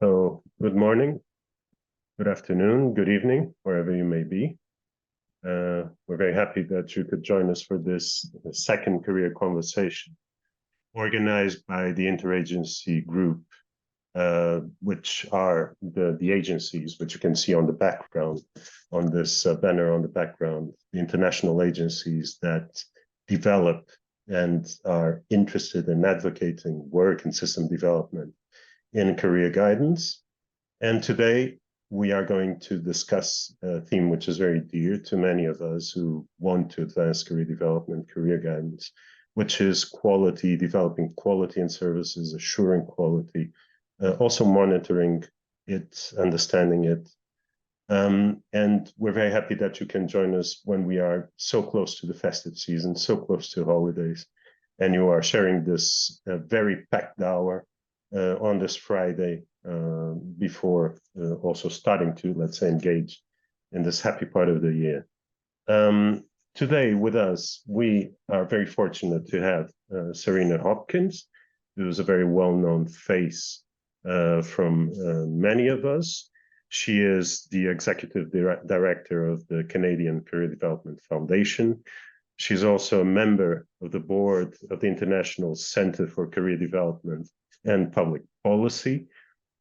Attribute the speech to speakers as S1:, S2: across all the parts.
S1: So, good morning, good afternoon, good evening, wherever you may be. We're very happy that you could join us for this second career conversation organized by the interagency group, which are the agencies, which you can see on the background, on this banner on the background, the international agencies that develop and are interested in advocating work and system development in career guidance. And today we are going to discuss a theme which is very dear to many of us who want to advance career development, career guidance, which is quality, developing quality in services, assuring quality, also monitoring it, understanding it. And we're very happy that you can join us when we are so close to the festive season, so close to holidays, and you are sharing this very packed hour on this Friday before also starting to, let's say, engage in this happy part of the year. Today with us, we are very fortunate to have Sareena Hopkins, who's a very well-known face from many of us. She is the Executive Director of the Canadian Career Development Foundation. She's also a member of the board of the International Center for Career Development and Public Policy.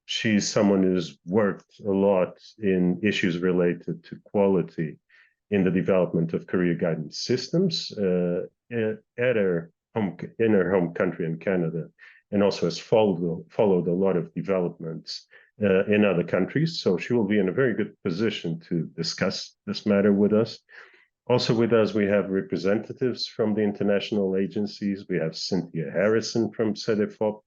S1: She's someone who's worked a lot in issues related to quality in the development of career guidance systems in her home country in Canada, and also has followed a lot of developments in other countries. So she will be in a very good position to discuss this matter with us. Also with us, we have representatives from the international agencies. We have Cynthia Harrison from CEDEFOP,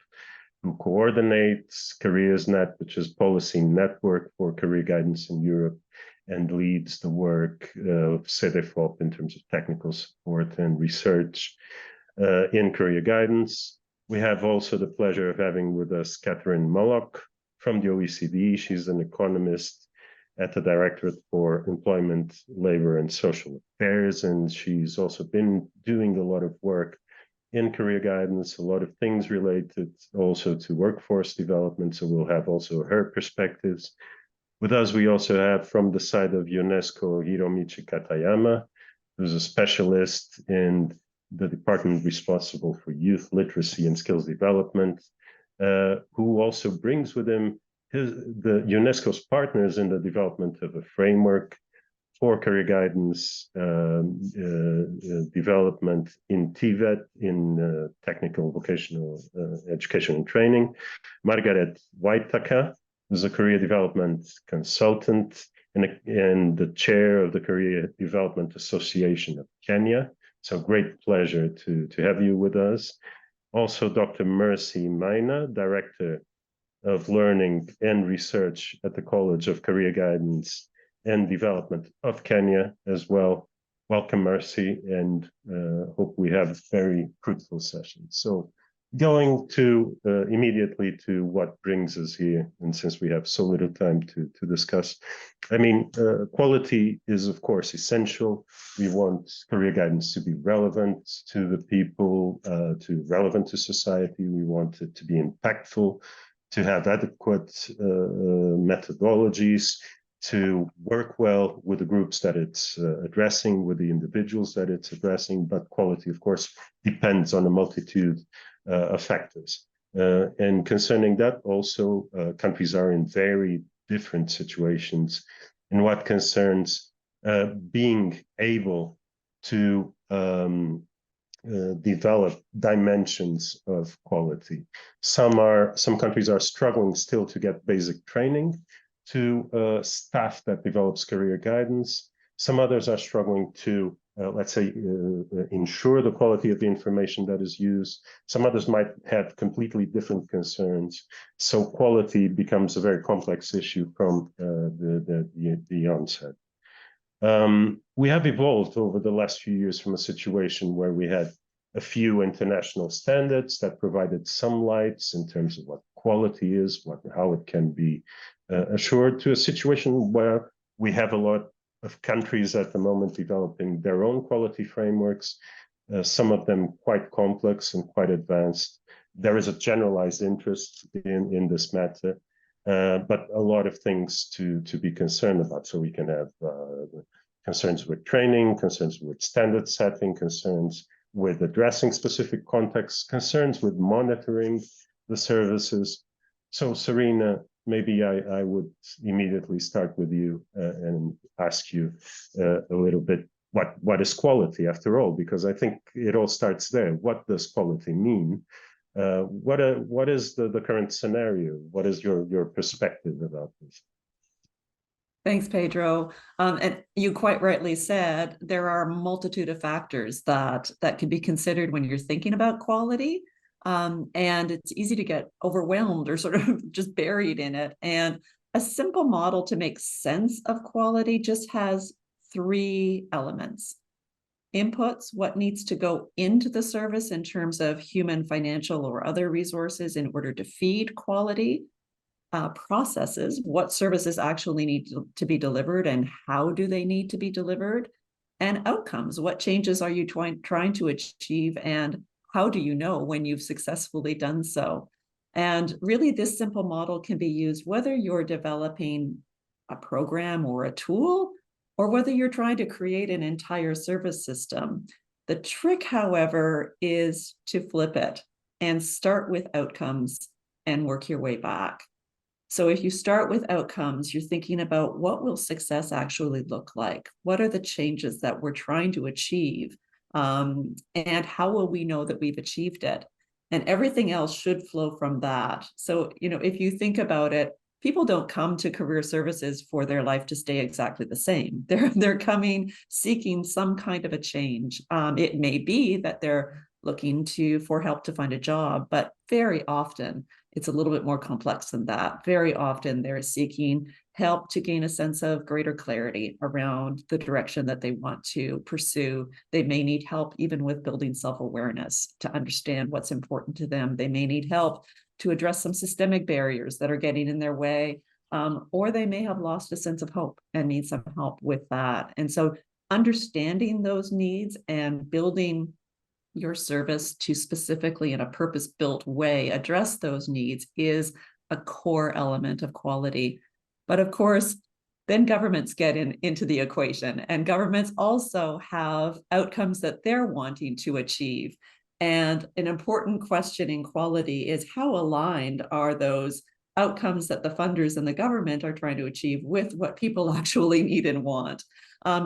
S1: who coordinates CareersNet, which is policy network for career guidance in Europe, and leads the work of CEDEFOP in terms of technical support and research in career guidance. We have also the pleasure of having with us Catherine Mullock from the OECD. She's an economist at the Directorate for Employment, Labor and Social Affairs, and she's also been doing a lot of work in career guidance, a lot of things related also to workforce development, so we'll have also her perspectives. With us, we also have from the side of UNESCO, Hiromichi Katayama, who's a specialist in the department responsible for youth literacy and skills development, who also brings with him the UNESCO's partners in the development of a framework for career guidance development in TVET, in technical vocational education and training. Margaret Waitaka, who's a career development consultant and the chair of the Career Development Association of Kenya. So great pleasure to have you with us. Also, Dr. Mercy Maina, Director of Learning and Research at the College of Career Guidance and Development of Kenya as well. Welcome, Mercy, and hope we have very fruitful sessions. So going to immediately to what brings us here, and since we have so little time to discuss, I mean, quality is, of course, essential. We want career guidance to be relevant to the people, relevant to society. We want it to be impactful, to have adequate methodologies, to work well with the groups that it's addressing, with the individuals that it's addressing, but quality, of course, depends on a multitude of factors. And concerning that, also, countries are in very different situations in what concerns being able to develop dimensions of quality. Some countries are struggling still to get basic training to staff that develops career guidance. Some others are struggling to, let's say, ensure the quality of the information that is used. Some others might have completely different concerns. So quality becomes a very complex issue from the onset. We have evolved over the last few years from a situation where we had a few international standards that provided some lights in terms of what quality is, how it can be assured, to a situation where we have a lot of countries at the moment developing their own quality frameworks, some of them quite complex and quite advanced. There is a generalized interest in this matter. but a lot of things to be concerned about. So we can have concerns with training, concerns with standard setting, concerns with addressing specific contexts, concerns with monitoring the services. So Sareena, maybe I would immediately start with you and ask you a little bit what is quality after all, because I think it all starts there. What does quality mean? What is the current scenario? What is your perspective about this?
S2: Thanks, Pedro. And you quite rightly said there are a multitude of factors that can be considered when you're thinking about quality. And it's easy to get overwhelmed or sort of just buried in it. And a simple model to make sense of quality just has three elements: inputs, what needs to go into the service in terms of human, financial, or other resources in order to feed quality; processes, what services actually need to be delivered and how do they need to be delivered; and outcomes, what changes are you trying to achieve and how do you know when you've successfully done so. And really, this simple model can be used whether you're developing a program or a tool, or whether you're trying to create an entire service system. The trick, however, is to flip it and start with outcomes and work your way back. So if you start with outcomes, you're thinking about what will success actually look like? What are the changes that we're trying to achieve? And how will we know that we've achieved it? And everything else should flow from that. So, if you think about it, people don't come to career services for their life to stay exactly the same. They're coming seeking some kind of a change. It may be that they're looking for help to find a job, but very often it's a little bit more complex than that. Very often they're seeking help to gain a sense of greater clarity around the direction that they want to pursue. They may need help even with building self-awareness to understand what's important to them. They may need help to address some systemic barriers that are getting in their way, or they may have lost a sense of hope and need some help with that. And so understanding those needs and building your service to specifically, in a purpose-built way, address those needs is a core element of quality. But of course, then governments get into the equation, and governments also have outcomes that they're wanting to achieve. And an important question in quality is, how aligned are those outcomes that the funders and the government are trying to achieve with what people actually need and want?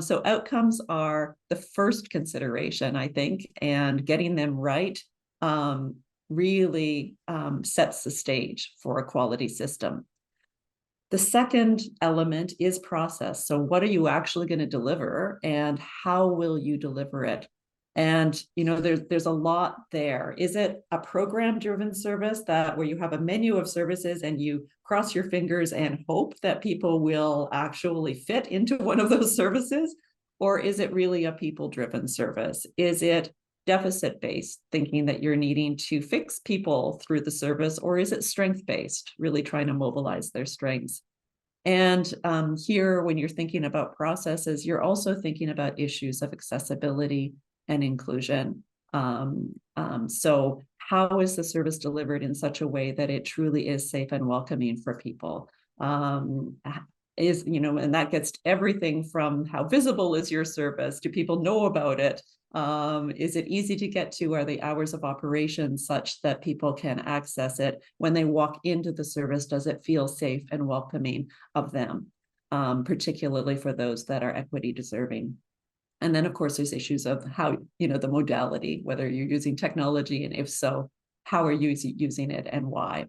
S2: So outcomes are the first consideration, I think, and getting them right really sets the stage for a quality system. The second element is process. So what are you actually going to deliver and how will you deliver it? And there's a lot there. Is it a program-driven service where you have a menu of services and you cross your fingers and hope that people will actually fit into one of those services? Or is it really a people-driven service? Is it deficit-based, thinking that you're needing to fix people through the service? Or is it strength-based, really trying to mobilize their strengths? And here, when you're thinking about processes, you're also thinking about issues of accessibility and inclusion. So how is the service delivered in such a way that it truly is safe and welcoming for people? And that gets to everything from how visible is your service? Do people know about it? Is it easy to get to? Are the hours of operation such that people can access it? When they walk into the service, does it feel safe and welcoming of them, particularly for those that are equity deserving? And then, of course, there's issues of how, the modality, whether you're using technology, and if so, how are you using it and why?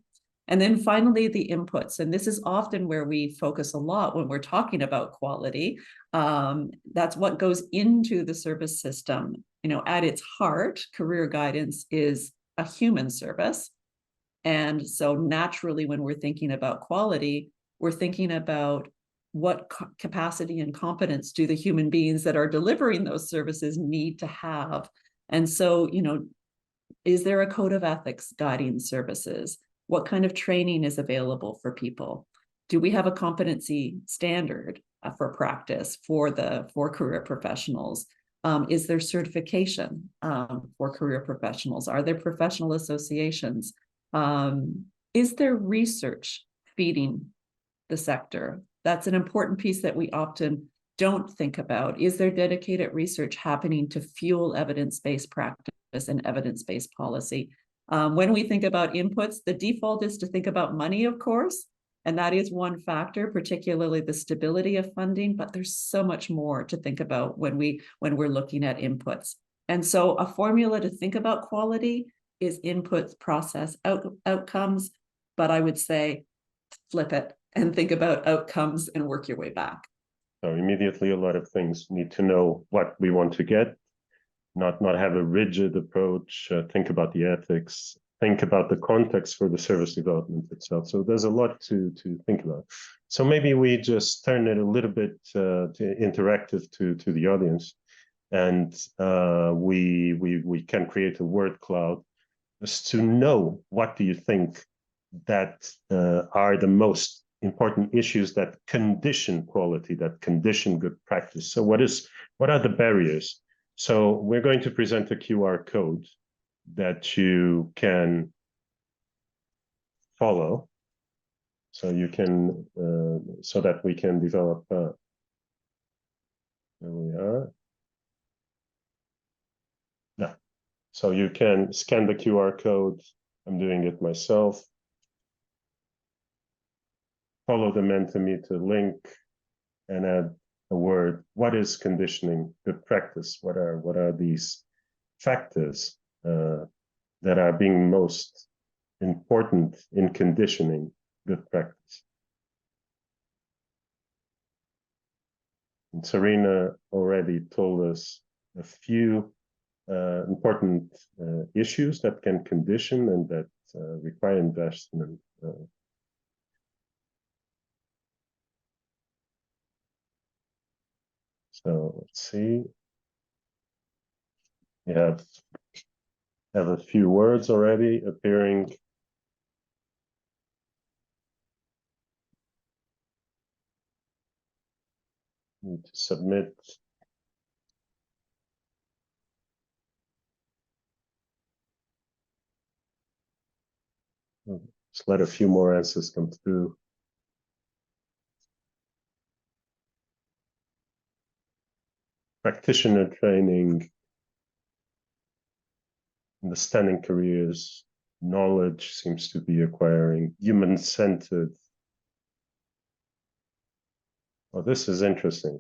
S2: And then finally, the inputs. And this is often where we focus a lot when we're talking about quality. That's what goes into the service system. At its heart, career guidance is a human service. And so naturally, when we're thinking about quality, we're thinking about what capacity and competence do the human beings that are delivering those services need to have. And so, is there a code of ethics guiding services? What kind of training is available for people? Do we have a competency standard for practice for career professionals? Is there certification for career professionals? Are there professional associations? Is there research feeding the sector? That's an important piece that we often don't think about. Is there dedicated research happening to fuel evidence-based practice and evidence-based policy? When we think about inputs, the default is to think about money, of course, and that is one factor, particularly the stability of funding, but there's so much more to think about when we're looking at inputs. And so a formula to think about quality is inputs, process, outcomes, but I would say flip it and think about outcomes and work your way back.
S1: So immediately a lot of things need to know what we want to get, not have a rigid approach, think about the ethics, think about the context for the service development itself. So there's a lot to think about. So maybe we just turn it a little bit to interactive to the audience, and we can create a word cloud just to know, what do you think that are the most important issues that condition quality, that condition good practice? So what are the barriers? So we're going to present a QR code that you can follow, so you can so that we can develop. There we are. Yeah. So you can scan the QR code. I'm doing it myself. Follow the Mentimeter link and add a word. What is conditioning good practice? What are these factors that are being most important in conditioning good practice? And Sareena already told us a few important issues that can condition and that require investment. So let's see. We have a few words already appearing. Need to submit. Just let a few more answers come through. Practitioner training, understanding careers, knowledge seems to be acquiring, human-centered. Oh, this is interesting.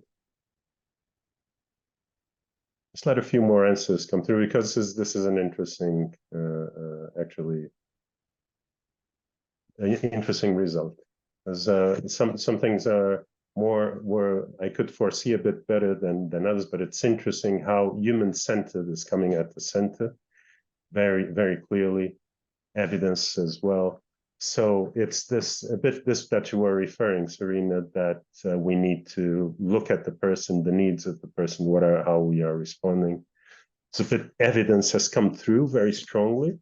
S1: Just let a few more answers come through, because this is an interesting, actually, interesting result. As some things are more I could foresee a bit better than others, but it's interesting how human-centered is coming at the center, very, very clearly, evidence as well. So it's this that you were referring, Sareena, that we need to look at the person, the needs of the person, how we are responding. So that evidence has come through very strongly.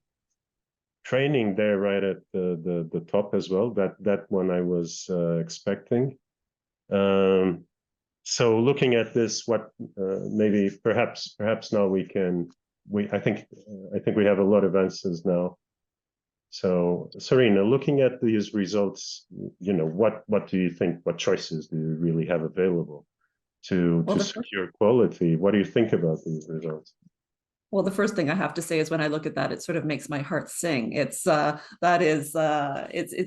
S1: Training there right at the top as well. That one I was expecting. So looking at this, what maybe perhaps now I think we have a lot of answers now. So Sareena, looking at these results, what do you think? What choices do you really have available to secure quality? What do you think about these results?
S2: Well, the first thing I have to say is when I look at that, it sort of makes my heart sing. It's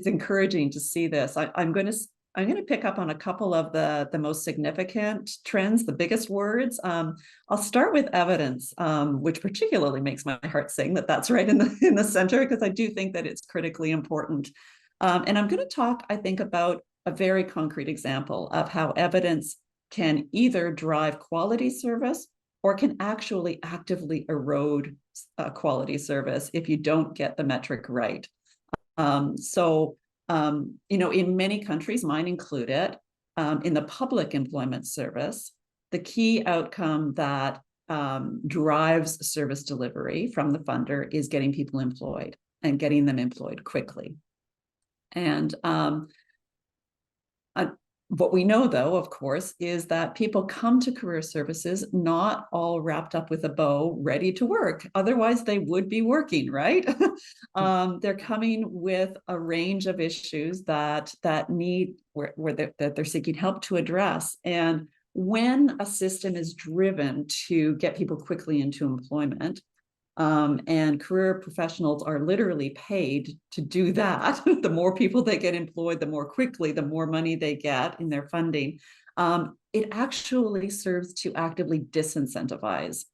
S2: encouraging to see this. I'm going to pick up on a couple of the most significant trends, the biggest words. I'll start with evidence, which particularly makes my heart sing that's right in the center, because I do think that it's critically important. And I'm going to talk, I think, about a very concrete example of how evidence can either drive quality service or can actually actively erode quality service if you don't get the metric right. In many countries, mine included, in the public employment service, the key outcome that drives service delivery from the funder is getting people employed and getting them employed quickly. And What we know, though, of course, is that people come to career services not all wrapped up with a bow, ready to work. Otherwise, they would be working, right? They're coming with a range of issues that need that they're seeking help to address. And when a system is driven to get people quickly into employment, and career professionals are literally paid to do that. The more people they get employed, the more quickly, the more money they get in their funding. It actually serves to actively disincentivize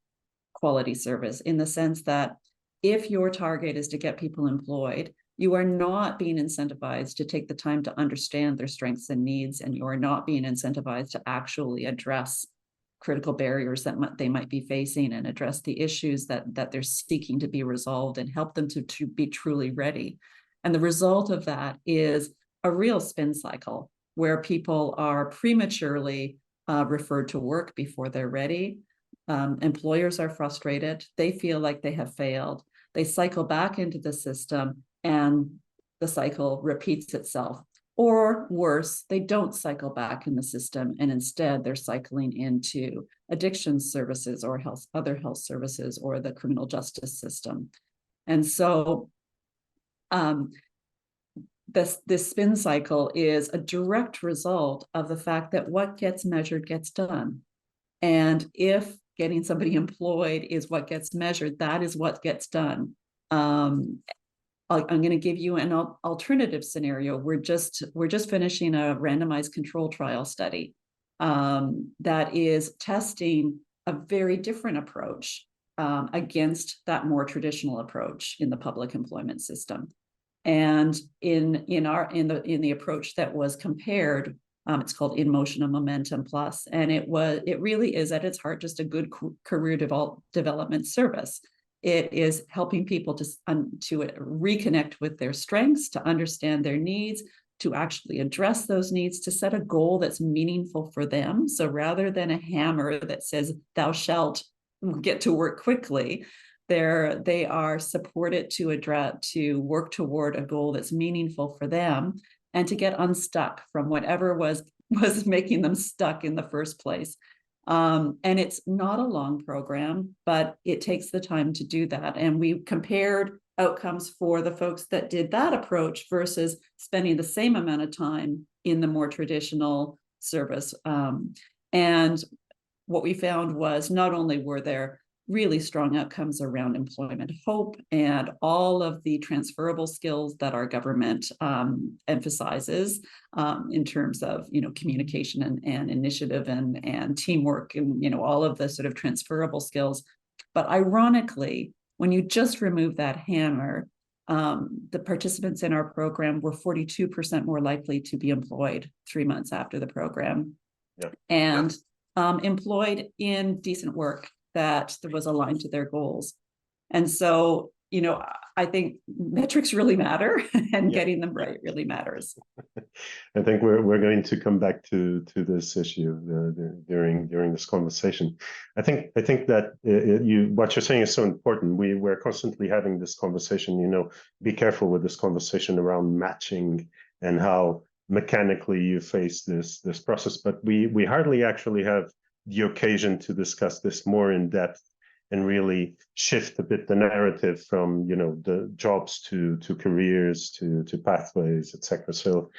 S2: quality service, in the sense that if your target is to get people employed, you are not being incentivized to take the time to understand their strengths and needs, and you are not being incentivized to actually address critical barriers that they might be facing, and address the issues that they're seeking to be resolved, and help them to be truly ready. And the result of that is a real spin cycle where people are prematurely referred to work before they're ready. Employers are frustrated. They feel like they have failed. They cycle back into the system, and the cycle repeats itself. Or worse, they don't cycle back in the system, and instead they're cycling into addiction services or other health services or the criminal justice system. And so this spin cycle is a direct result of the fact that what gets measured gets done. And if getting somebody employed is what gets measured, that is what gets done. I'm going to give you an alternative scenario. We're just finishing a randomized control trial study that is testing a very different approach against that more traditional approach in the public employment system. And in the approach that was compared, it's called In Motion and Momentum Plus, and it really is at its heart just a good career development service. It is helping people to reconnect with their strengths, to understand their needs, to actually address those needs, to set a goal that's meaningful for them. So rather than a hammer that says, thou shalt get to work quickly, they are supported to work toward a goal that's meaningful for them, and to get unstuck from whatever was making them stuck in the first place. And it's not a long program, but it takes the time to do that. And we compared outcomes for the folks that did that approach versus spending the same amount of time in the more traditional service. And what we found was not only were there really strong outcomes around employment hope and all of the transferable skills that our government emphasizes in terms of communication and initiative and teamwork and all of the sort of transferable skills. But ironically, when you just remove that hammer, the participants in our program were 42% more likely to be employed 3 months after the program, and employed in decent work that was aligned to their goals. And so, I think metrics really matter, and getting them right really matters.
S1: I think we're going to come back to this issue during this conversation. I think that what you're saying is so important. We're constantly having this conversation. Be careful with this conversation around matching and how mechanically you face this process, but we hardly actually have the occasion to discuss this more in depth and really shift a bit the narrative from the jobs to careers to pathways, etc. So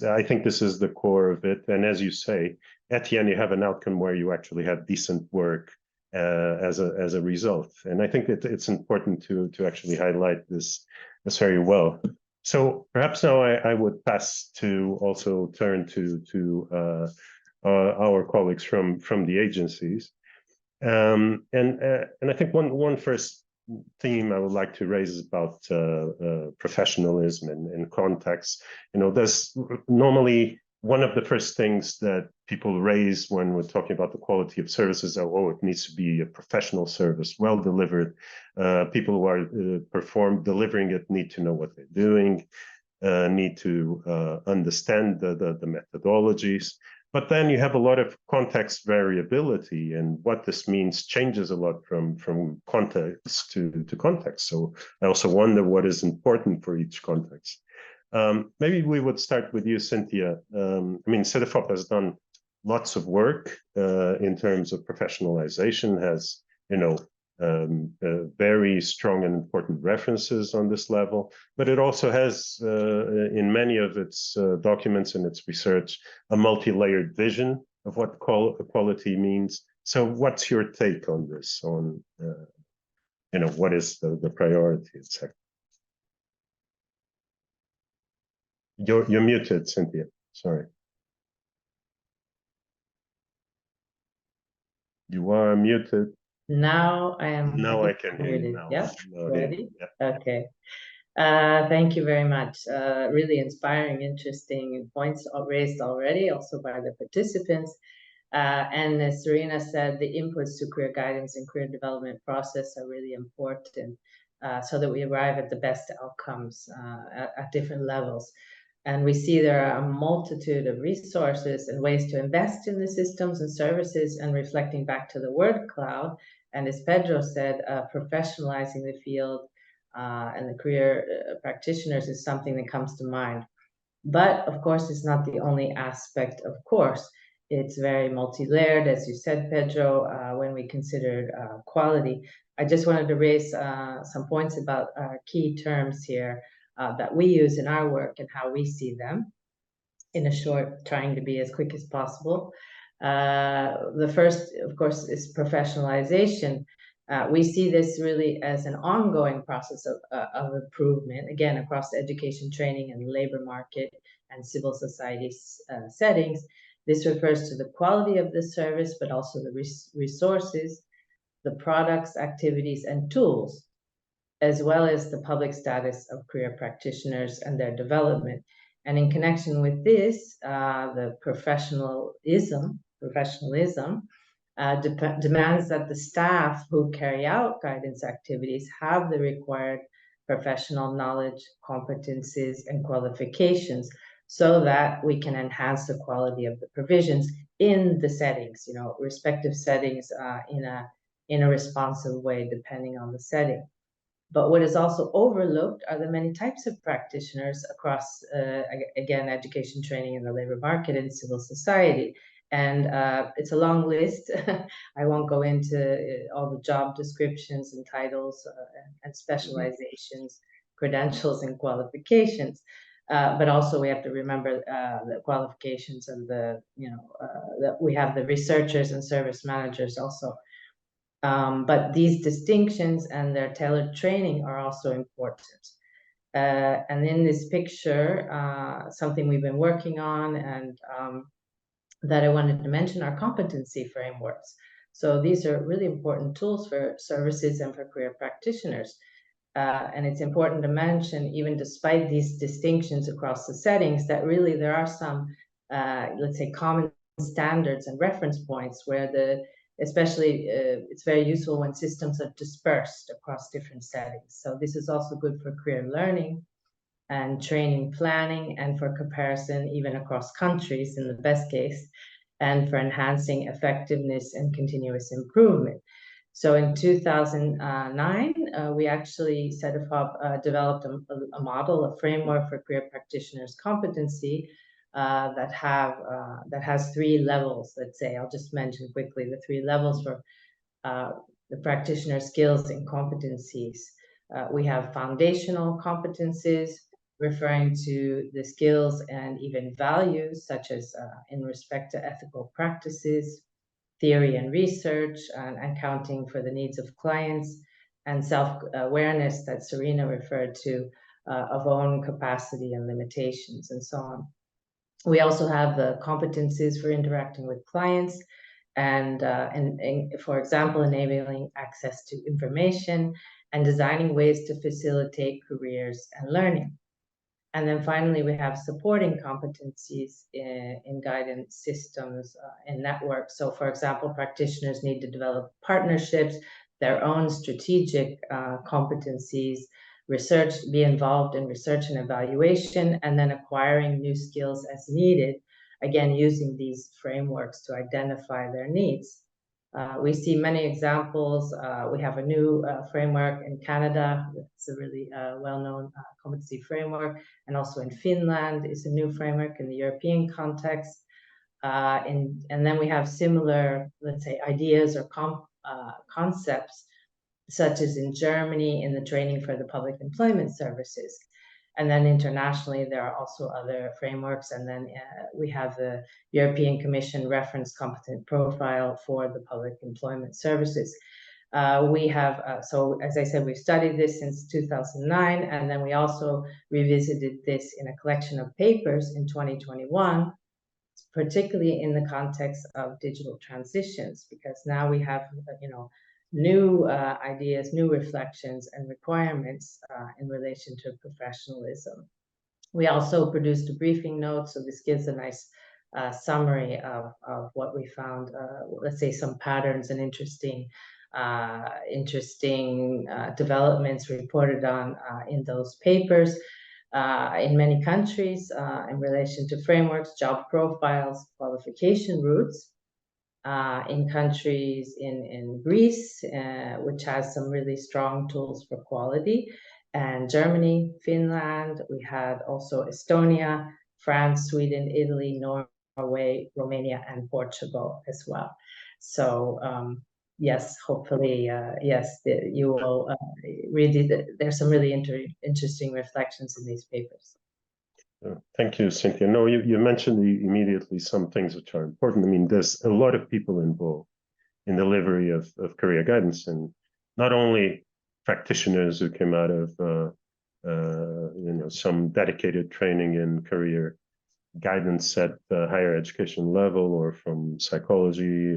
S1: I think this is the core of it. And as you say, at the end you have an outcome where you actually have decent work as a result. And I think it's important to actually highlight this very well. So perhaps now I would pass to also turn to our colleagues from the agencies, and I think one first theme I would like to raise is about professionalism and context. There's normally one of the first things that people raise when we're talking about the quality of services are, it needs to be a professional service, well delivered. People who are delivering it need to know what they're doing, need to understand the methodologies. But then you have a lot of context variability, and what this means changes a lot from context to context. So I also wonder what is important for each context. Maybe we would start with you, Cynthia. I mean, CEDEFOP has done lots of work in terms of professionalization, has, very strong and important references on this level, but it also has, in many of its documents and its research, a multi-layered vision of what quality means. So what's your take on this, on, what is the priority, etc.? You're muted, Cynthia. Sorry. You are muted.
S3: Now I am.
S1: Now I can hear you. Now.
S3: Yeah, ready?
S1: Yeah.
S3: Okay. Thank you very much. Really inspiring, interesting points raised already, also by the participants. And as Sareena said, the inputs to career guidance and career development process are really important so that we arrive at the best outcomes at different levels. And we see there are a multitude of resources and ways to invest in the systems and services, and reflecting back to the word cloud. And as Pedro said, professionalizing the field and the career practitioners is something that comes to mind. But of course, it's not the only aspect, of course. It's very multi-layered, as you said, Pedro, when we considered quality. I just wanted to raise some points about key terms here that we use in our work and how we see them in a short, trying to be as quick as possible. The first, of course, is professionalization. We see this really as an ongoing process of improvement, again, across education, training, and labor market and civil society settings. This refers to the quality of the service, but also the resources, the products, activities, and tools, as well as the public status of career practitioners and their development. And in connection with this, the professionalism demands that the staff who carry out guidance activities have the required professional knowledge, competencies, and qualifications so that we can enhance the quality of the provisions in the settings, respective settings in a responsive way, depending on the setting. But what is also overlooked are the many types of practitioners across, again, education, training, in the labor market and civil society. And it's a long list. I won't go into all the job descriptions and titles and specializations, credentials, and qualifications. But also we have to remember the qualifications and that we have the researchers and service managers also. But these distinctions and their tailored training are also important. And in this picture, something we've been working on and that I wanted to mention are competency frameworks. So these are really important tools for services and for career practitioners. And it's important to mention, even despite these distinctions across the settings, that really there are some, let's say, common standards and reference points where especially it's very useful when systems are dispersed across different settings. So this is also good for career learning and training planning, and for comparison even across countries in the best case, and for enhancing effectiveness and continuous improvement. So in 2009, we actually CEDEFOP developed a model, a framework for career practitioners' competency that has 3 levels. Let's say, I'll just mention quickly the 3 levels for the practitioner skills and competencies. We have foundational competencies, referring to the skills and even values, such as in respect to ethical practices, theory and research, and accounting for the needs of clients, and self-awareness that Sareena referred to, of own capacity and limitations, and so on. We also have the competencies for interacting with clients, and for example, enabling access to information and designing ways to facilitate careers and learning. And then finally, we have supporting competencies in guidance systems and networks. So for example, practitioners need to develop partnerships, their own strategic competencies, be involved in research and evaluation, and then acquiring new skills as needed, again, using these frameworks to identify their needs. We see many examples. We have a new framework in Canada. It's a really well-known competency framework. And also in Finland is a new framework in the European context. And then we have similar, let's say, ideas or concepts, such as in Germany in the training for the public employment services. And then internationally, there are also other frameworks. And then we have the European Commission reference competent profile for the public employment services. We have, so as I said, we've studied this since 2009, and then we also revisited this in a collection of papers in 2021, particularly in the context of digital transitions, because now we have, new ideas, new reflections and requirements in relation to professionalism. We also produced a briefing note, so this gives a nice summary of what we found, let's say some patterns and interesting developments reported on in those papers. In many countries, in relation to frameworks, job profiles, qualification routes. In countries in Greece, which has some really strong tools for quality, and Germany, Finland. We had also Estonia, France, Sweden, Italy, Norway, Romania, and Portugal as well. So yes, hopefully, yes, you will read it. There's some really interesting reflections in these papers.
S1: Thank you, Cynthia. No, you mentioned immediately some things which are important. I mean, there's a lot of people involved in delivery of career guidance, and not only practitioners who came out of some dedicated training in career guidance at the higher education level, or from psychology,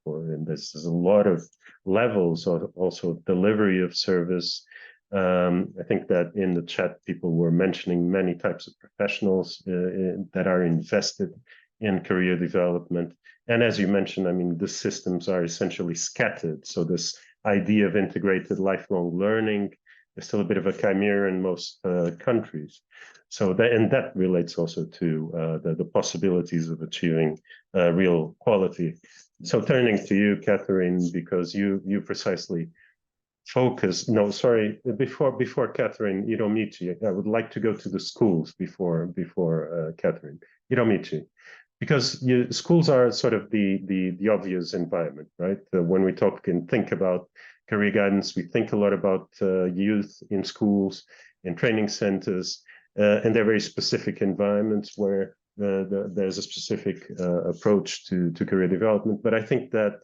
S1: and there's a lot of levels of also delivery of service. I think that in the chat, people were mentioning many types of professionals that are invested in career development. And as you mentioned, I mean, the systems are essentially scattered. So this idea of integrated lifelong learning is still a bit of a chimera in most countries. So that relates also to the possibilities of achieving real quality. So turning to you, Catherine, because you precisely focus. No, sorry. Before Catherine, Hiromichi, I would like to go to the schools before Catherine. Hiromichi, because schools are sort of the obvious environment, right? When we talk and think about career guidance, we think a lot about youth in schools, in training centers, and they're very specific environments where there's a specific approach to career development. But I think that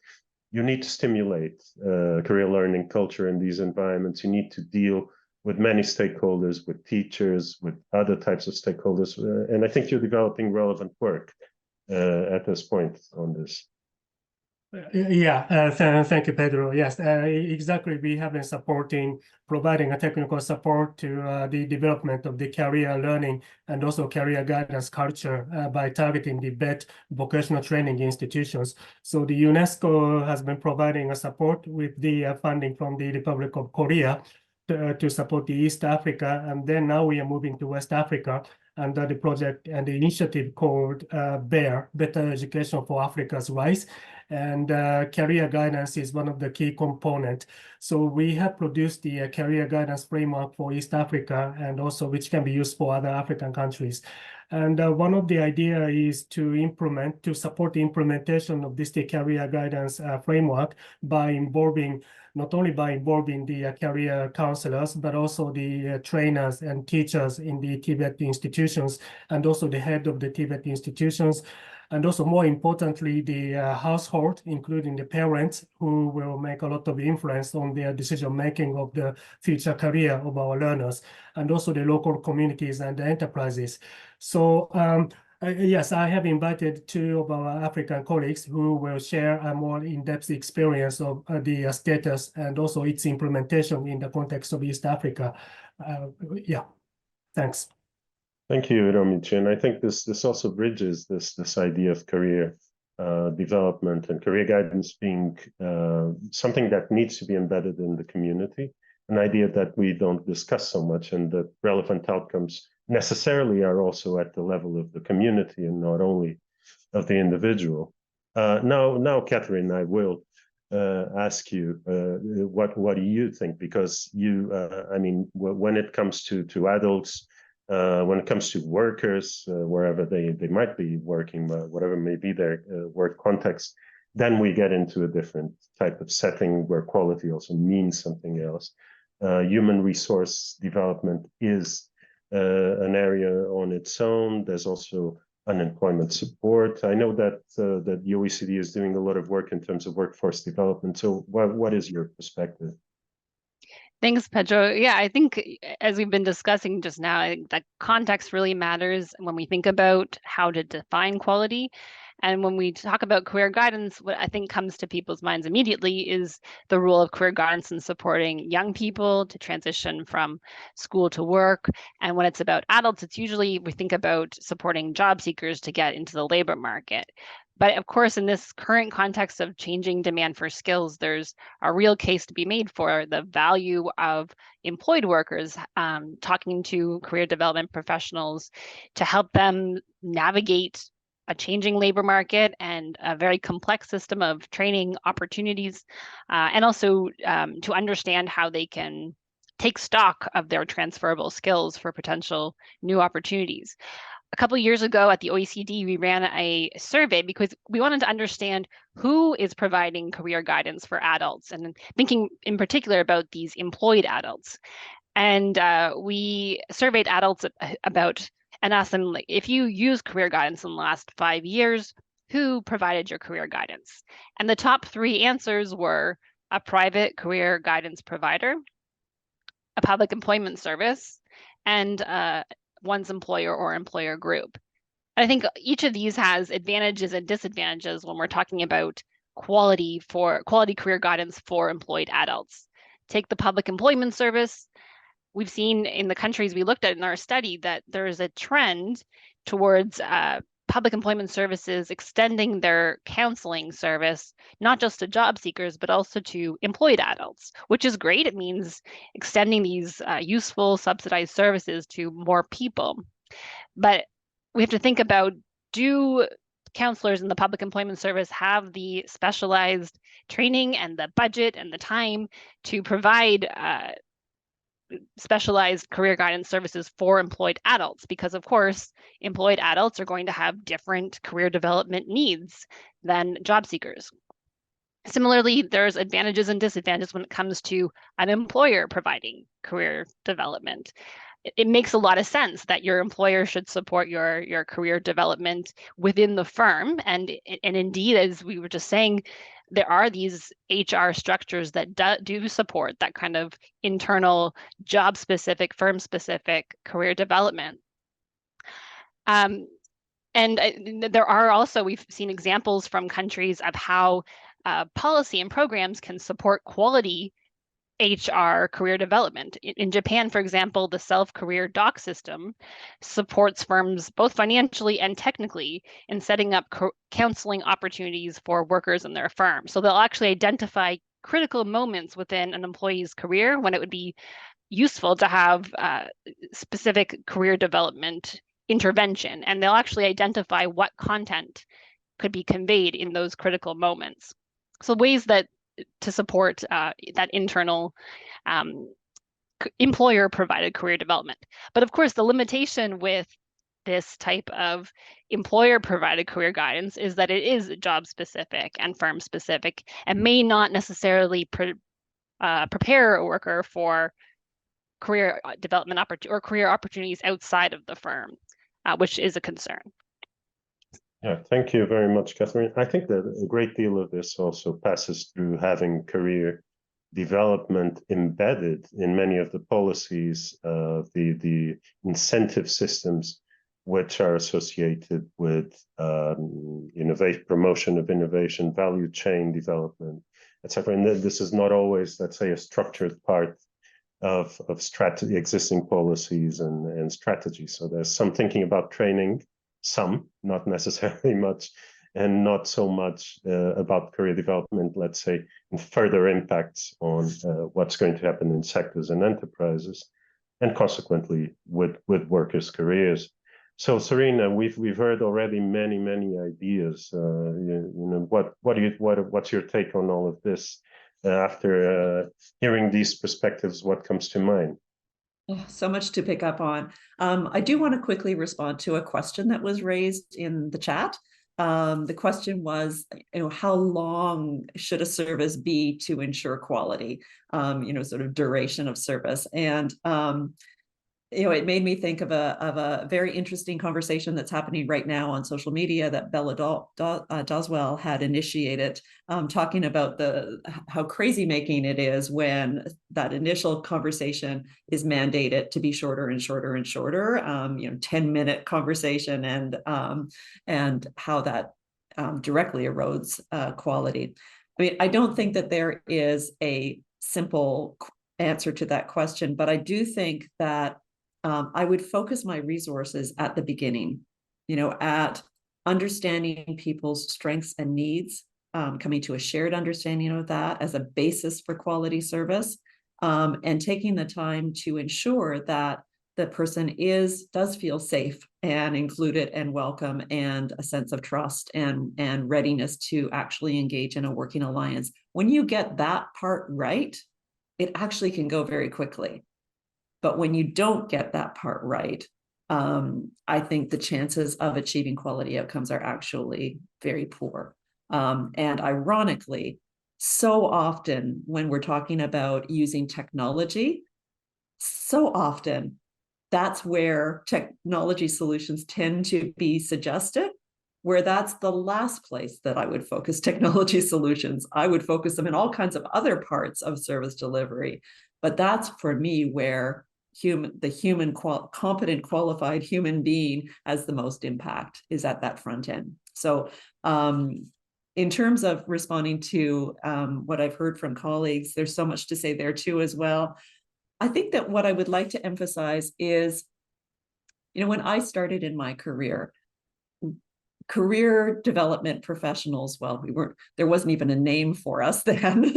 S1: you need to stimulate career learning culture in these environments. You need to deal with many stakeholders, with teachers, with other types of stakeholders. And I think you're developing relevant work at this point on this.
S4: Yeah, thank you, Pedro. Yes, exactly. We have been providing a technical support to the development of the career learning and also career guidance culture by targeting the BET vocational training institutions. So the UNESCO has been providing a support with the funding from the Republic of Korea to support the East Africa. And then now we are moving to West Africa under the project and the initiative called BEAR, Better Education for Africa's Rise. And career guidance is one of the key components. So we have produced the career guidance framework for East Africa, and also which can be used for other African countries. And one of the idea is to support the implementation of this career guidance framework by not only by involving the career counselors, but also the trainers and teachers in the Tibet institutions, and also the head of the Tibet institutions. And also, more importantly, the household, including the parents, who will make a lot of influence on their decision-making of the future career of our learners, and also the local communities and the enterprises. So, yes, I have invited two of our African colleagues who will share a more in-depth experience of the status and also its implementation in the context of East Africa. Yeah, thanks.
S1: Thank you, Hiromichi. And I think this also bridges this idea of career development and career guidance being something that needs to be embedded in the community, an idea that we don't discuss so much, and that relevant outcomes necessarily are also at the level of the community and not only of the individual. Now, Catherine, I will ask you what do you think, because you I mean, when it comes to adults, when it comes to workers, wherever they might be working, whatever may be their work context, then we get into a different type of setting where quality also means something else. Human resource development is an area on its own. There's also unemployment support. I know that that the OECD is doing a lot of work in terms of workforce development. So what is your perspective?
S5: Thanks, Pedro. Yeah, I think as we've been discussing just now, I think that context really matters when we think about how to define quality. And when we talk about career guidance, what I think comes to people's minds immediately is the role of career guidance in supporting young people to transition from school to work. And when it's about adults, it's usually we think about supporting job seekers to get into the labor market. But of course, in this current context of changing demand for skills, there's a real case to be made for the value of employed workers, talking to career development professionals to help them navigate a changing labor market and a very complex system of training opportunities, and also to understand how they can take stock of their transferable skills for potential new opportunities. A couple of years ago at the OECD, we ran a survey because we wanted to understand who is providing career guidance for adults, and thinking in particular about these employed adults. And we surveyed adults about and asked them, like, if you use career guidance in the last 5 years, who provided your career guidance? And the top 3 answers were a private career guidance provider, a public employment service, and one's employer or employer group. I think each of these has advantages and disadvantages when we're talking about quality career guidance for employed adults. Take the public employment service. We've seen in the countries we looked at in our study that there is a trend towards public employment services extending their counseling service, not just to job seekers, but also to employed adults, which is great. It means extending these useful subsidized services to more people. But we have to think about, do counselors in the public employment service have the specialized training and the budget and the time to provide specialized career guidance services for employed adults? Because of course, employed adults are going to have different career development needs than job seekers. Similarly, there's advantages and disadvantages when it comes to an employer providing career development. It makes a lot of sense that your employer should support your career development within the firm. And indeed, as we were just saying, there are these HR structures that do support that kind of internal job-specific, firm-specific career development. And there are also, we've seen examples from countries of how policy and programs can support quality HR career development. In Japan, for example, the self-career doc system supports firms both financially and technically in setting up counseling opportunities for workers in their firm. So they'll actually identify critical moments within an employee's career when it would be useful to have specific career development intervention, and they'll actually identify what content could be conveyed in those critical moments. So ways that to support that internal employer-provided career development. But of course, the limitation with this type of employer-provided career guidance is that it is job-specific and firm-specific and may not necessarily prepare a worker for career development or career opportunities outside of the firm, which is a concern.
S1: Yeah, thank you very much, Catherine. I think that a great deal of this also passes through having career development embedded in many of the policies, the incentive systems which are associated with promotion of innovation, value chain development, etc. And this is not always, let's say, a structured part of strategy, existing policies and strategies. So there's some thinking about training, some, not necessarily much, and not so much about career development, let's say, and further impacts on what's going to happen in sectors and enterprises, and consequently with workers' careers. So Sareena, we've heard already many ideas. What's your take on all of this? After hearing these perspectives, what comes to mind?
S2: Oh, so much to pick up on. I do want to quickly respond to a question that was raised in the chat. The question was, how long should a service be to ensure quality? Sort of duration of service. And it made me think of a very interesting conversation that's happening right now on social media that Bella Doswell had initiated, talking about how crazy making it is when that initial conversation is mandated to be shorter and shorter and shorter. 10-minute conversation, and how that directly erodes quality. I mean, I don't think that there is a simple answer to that question, but I do think that I would focus my resources at the beginning, at understanding people's strengths and needs, coming to a shared understanding of that as a basis for quality service, and taking the time to ensure that the person does feel safe and included and welcome, and a sense of trust and readiness to actually engage in a working alliance. When you get that part right, it actually can go very quickly. But when you don't get that part right, I think the chances of achieving quality outcomes are actually very poor. And ironically, so often when we're talking about using technology, so often that's where technology solutions tend to be suggested, where that's the last place that I would focus technology solutions. I would focus them in all kinds of other parts of service delivery. But that's, for me, where competent, qualified human being has the most impact, is at that front end. So in terms of responding to what I've heard from colleagues, there's so much to say there too as well. I think that what I would like to emphasize is, when I started in my career development professionals, well, there wasn't even a name for us then,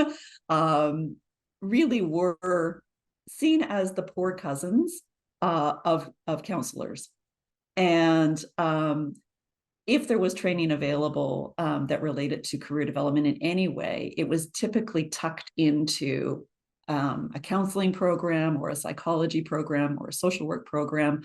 S2: really were seen as the poor cousins of counselors. And if there was training available that related to career development in any way, it was typically tucked into a counseling program or a psychology program or a social work program.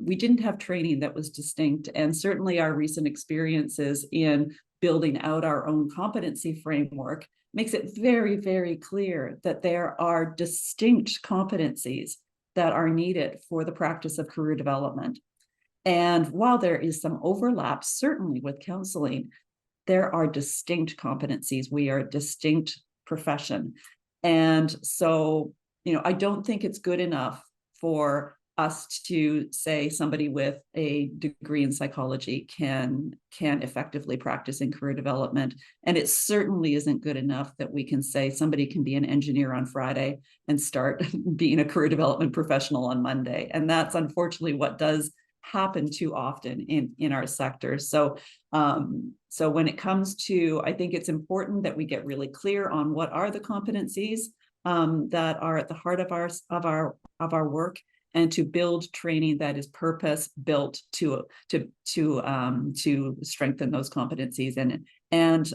S2: We didn't have training that was distinct. And certainly our recent experiences in building out our own competency framework makes it very, very clear that there are distinct competencies that are needed for the practice of career development. And while there is some overlap, certainly with counseling, there are distinct competencies. We are a distinct profession. And so, I don't think it's good enough for us to say somebody with a degree in psychology can effectively practice in career development. And it certainly isn't good enough that we can say somebody can be an engineer on Friday and start being a career development professional on Monday. And that's unfortunately what does happen too often in our sector. So when it comes to, I think it's important that we get really clear on what are the competencies that are at the heart of our work, and to build training that is purpose built to strengthen those competencies. And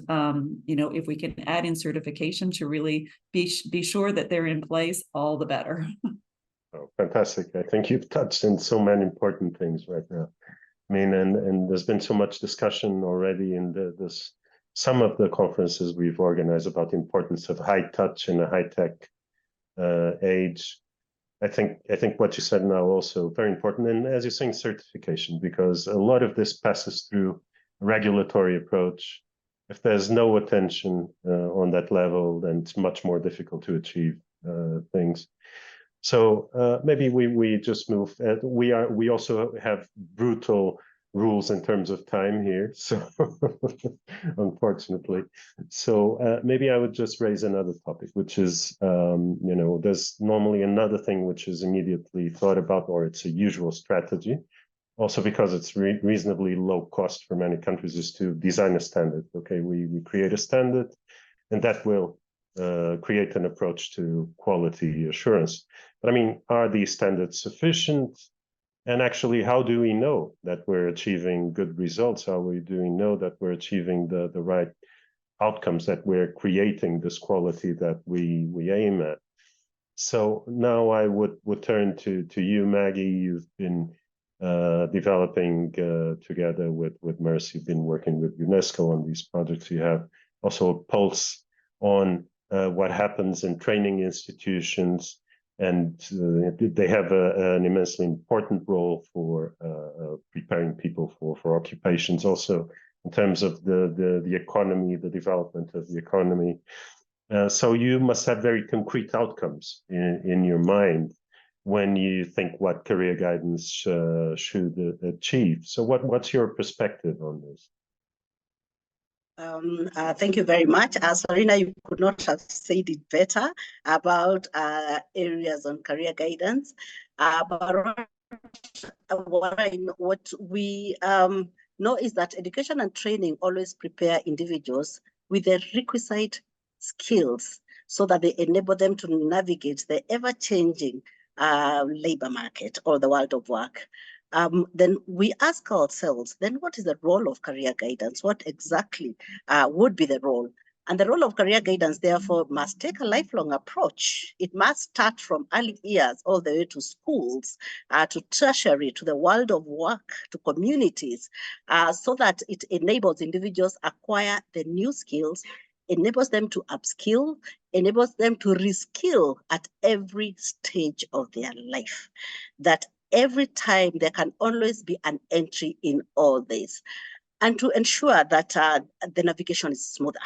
S2: if we can add in certification to really be sure that they're in place, all the better.
S1: Oh, fantastic. I think you've touched on so many important things right now. I mean, and there's been so much discussion already in some of the conferences we've organized about the importance of high touch in a high tech age. I think what you said now also very important, and as you're saying, certification, because a lot of this passes through a regulatory approach. If there's no attention on that level, then it's much more difficult to achieve things. So maybe we just move. We also have brutal rules in terms of time here, so unfortunately. So maybe I would just raise another topic, which is there's normally another thing which is immediately thought about, or it's a usual strategy, also because it's reasonably low cost for many countries, is to design a standard. Okay, we create a standard, and that will create an approach to quality assurance. But I mean, are these standards sufficient? And actually, how do we know that we're achieving good results? How do we know that we're achieving the right outcomes, that we're creating this quality that we aim at? So now I would turn to you, Maggie. You've been developing together with Mercy, you've been working with UNESCO on these projects. You have also a pulse on what happens in training institutions, and they have an immensely important role for preparing people for occupations, also in terms of the economy, the development of the economy. So you must have very concrete outcomes in your mind when you think what career guidance should achieve. So what's your perspective on this?
S6: Thank you very much. Sareena, you could not have said it better about areas on career guidance. But what we know is that education and training always prepare individuals with the requisite skills so that they enable them to navigate the ever-changing labor market or the world of work. Then we ask ourselves, then what is the role of career guidance? What exactly would be the role? And the role of career guidance, therefore, must take a lifelong approach. It must start from early years all the way to schools, to tertiary, to the world of work, to communities, so that it enables individuals acquire the new skills, enables them to upskill, enables them to reskill at every stage of their life. That every time there can always be an entry in all this. And to ensure that the navigation is smoother.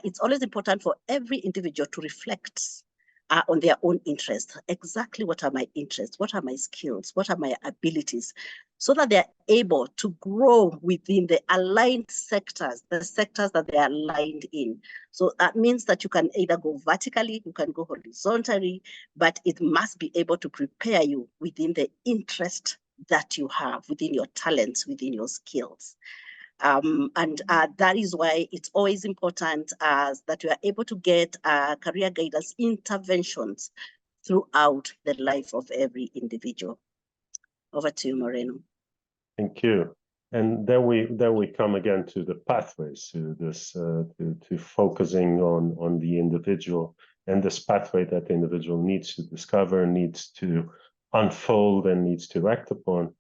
S6: It's always important for every individual to reflect on their own interests. Exactly what are my interests? What are my skills? What are my abilities? So that they're able to grow within the aligned sectors, the sectors that they are aligned in. So that means that you can either go vertically, you can go horizontally, but it must be able to prepare you within the interest that you have, within your talents, within your skills. And that is why it's always important that you are able to get career guidance interventions throughout the life of every individual. Over to you, Moreno.
S1: Thank you. And then we come again to the pathways, to this to focusing on the individual and this pathway that the individual needs to discover, needs to unfold, and needs to act upon.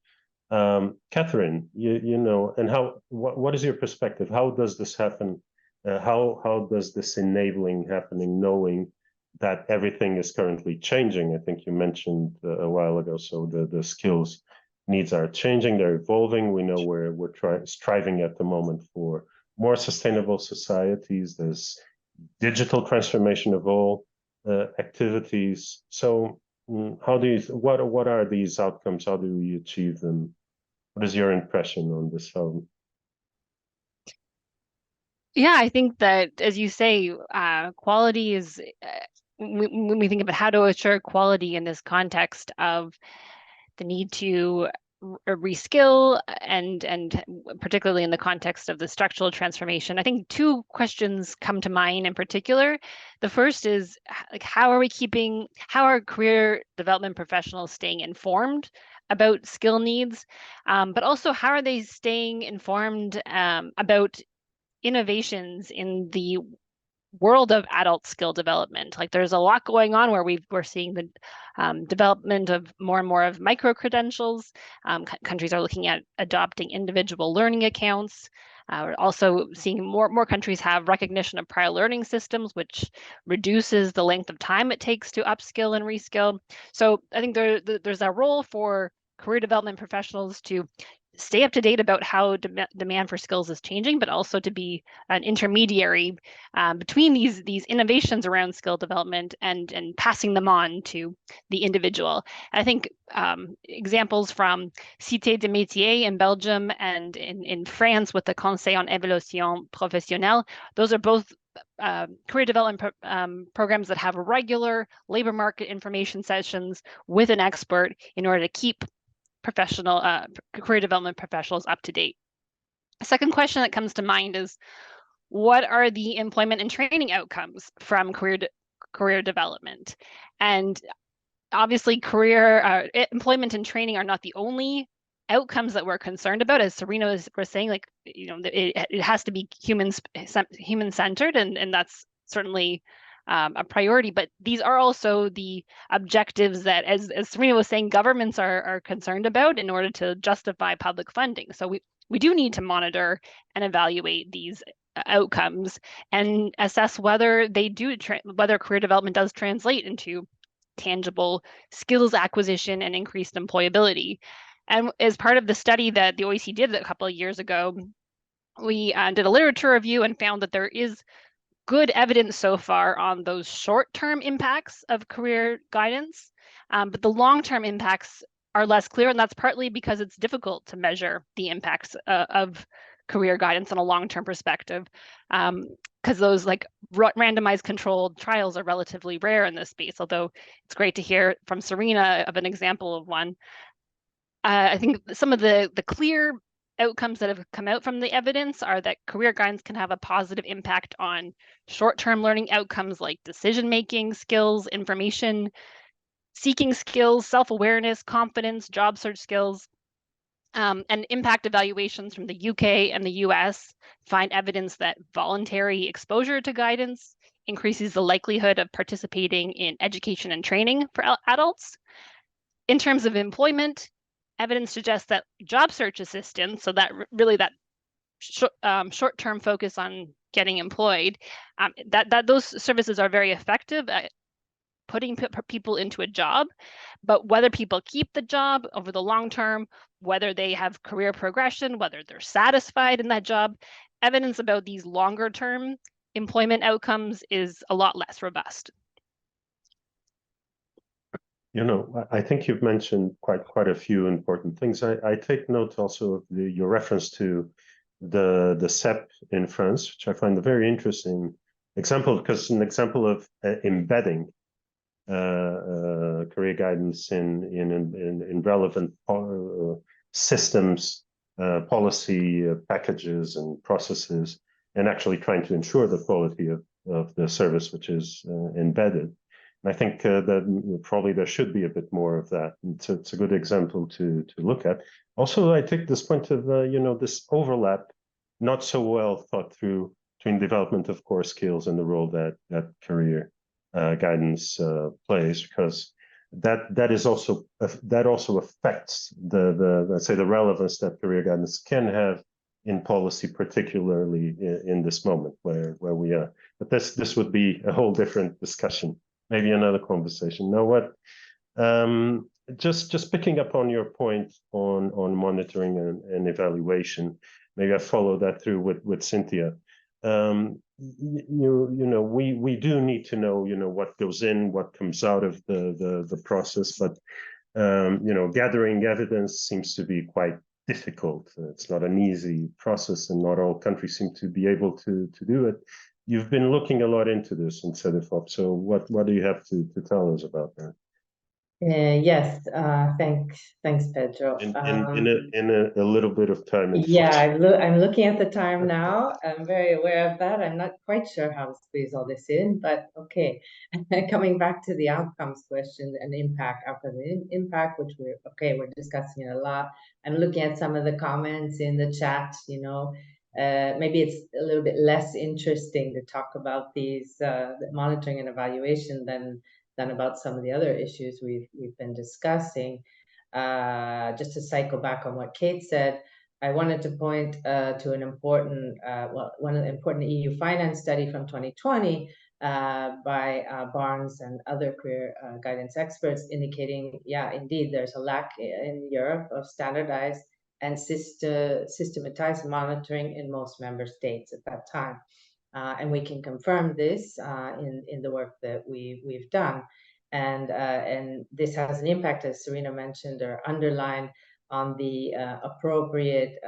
S1: Catherine, you know, and what is your perspective? How does this happen? How does this enabling happening, knowing that everything is currently changing? I think you mentioned a while ago, so the skills needs are changing, they're evolving. We know we're striving at the moment for more sustainable societies. There's digital transformation of all activities. So how do you, what are these outcomes? How do we achieve them? What is your impression on this?
S5: Yeah, I think that, as you say, quality is, when we think about how to assure quality in this context of the need to reskill and particularly in the context of the structural transformation, I think two questions come to mind in particular. The first is, like, how are career development professionals staying informed about skill needs, but also how are they staying informed about innovations in the world of adult skill development? Like, there's a lot going on where we're seeing the development of more and more of micro credentials. Countries are looking at adopting individual learning accounts. We're also seeing more countries have recognition of prior learning systems, which reduces the length of time it takes to upskill and reskill. So I think there's a role for career development professionals to stay up to date about how demand for skills is changing, but also to be an intermediary between these innovations around skill development and passing them on to the individual. I think examples from Cité des Métiers in Belgium and in France with the Conseil en Évolution Professionnelle, those are both career development programs that have regular labor market information sessions with an expert in order to keep career development professionals up to date. A second question that comes to mind is, what are the employment and training outcomes from career development? And obviously employment and training are not the only outcomes that we're concerned about. As Sareena was saying, like, it has to be human-centered, and that's certainly a priority. But these are also the objectives that, as Sareena was saying, governments are concerned about in order to justify public funding. So we do need to monitor and evaluate these outcomes and assess whether whether career development does translate into tangible skills acquisition and increased employability. And as part of the study that the OECD did a couple of years ago, we did a literature review and found that there is good evidence so far on those short-term impacts of career guidance, but the long-term impacts are less clear, and that's partly because it's difficult to measure the impacts of career guidance on a long-term perspective, because those like randomized controlled trials are relatively rare in this space, although it's great to hear from Sareena of an example of one. I think some of the clear outcomes that have come out from the evidence are that career guidance can have a positive impact on short-term learning outcomes like decision-making skills, information seeking skills, self-awareness, confidence, job search skills. And impact evaluations from the UK and the US find evidence that voluntary exposure to guidance increases the likelihood of participating in education and training for adults. In terms of employment, evidence suggests that job search assistance, so that really that short-term focus on getting employed, that those services are very effective at putting people into a job, but whether people keep the job over the long term, whether they have career progression, whether they're satisfied in that job, evidence about these longer term employment outcomes is a lot less robust.
S1: You know, I think you've mentioned quite a few important things. I take note also of your reference to the CEP in France, which I find a very interesting example, because an example of embedding career guidance in relevant systems, policy packages and processes, and actually trying to ensure the quality of the service which is embedded. And I think that probably there should be a bit more of that. It's a good example to look at. Also, I take this point of this overlap, not so well thought through, between development of core skills and the role that career guidance plays, because that also affects the let's say the relevance that career guidance can have in policy, particularly in this moment where we are. But this would be a whole different discussion, maybe another conversation. Now, what just picking up on your point on monitoring and evaluation, maybe I follow that through with Cynthia. We do need to know what goes in, what comes out of the process, but gathering evidence seems to be quite difficult. It's not an easy process, and not all countries seem to be able to do it. You've been looking a lot into this in Cedefop, so what do you have to tell us about that?
S3: Yes, thanks, Pedro.
S1: In a little bit of time.
S3: Yeah, I'm looking at the time now. I'm very aware of that. I'm not quite sure how to squeeze all this in, but okay. Coming back to the outcomes question and impact, which we're discussing it a lot. I'm looking at some of the comments in the chat. Maybe it's a little bit less interesting to talk about these monitoring and evaluation than about some of the other issues we've been discussing. Just to cycle back on what Kate said, I wanted to point to an important, one of the important EU finance study from 2020 by Barnes and other career guidance experts, indicating, yeah, indeed, there's a lack in Europe of standardized and systematized monitoring in most member states at that time. And we can confirm this in the work that we've done. And this has an impact, as Sareena mentioned, or underlined, on the appropriate,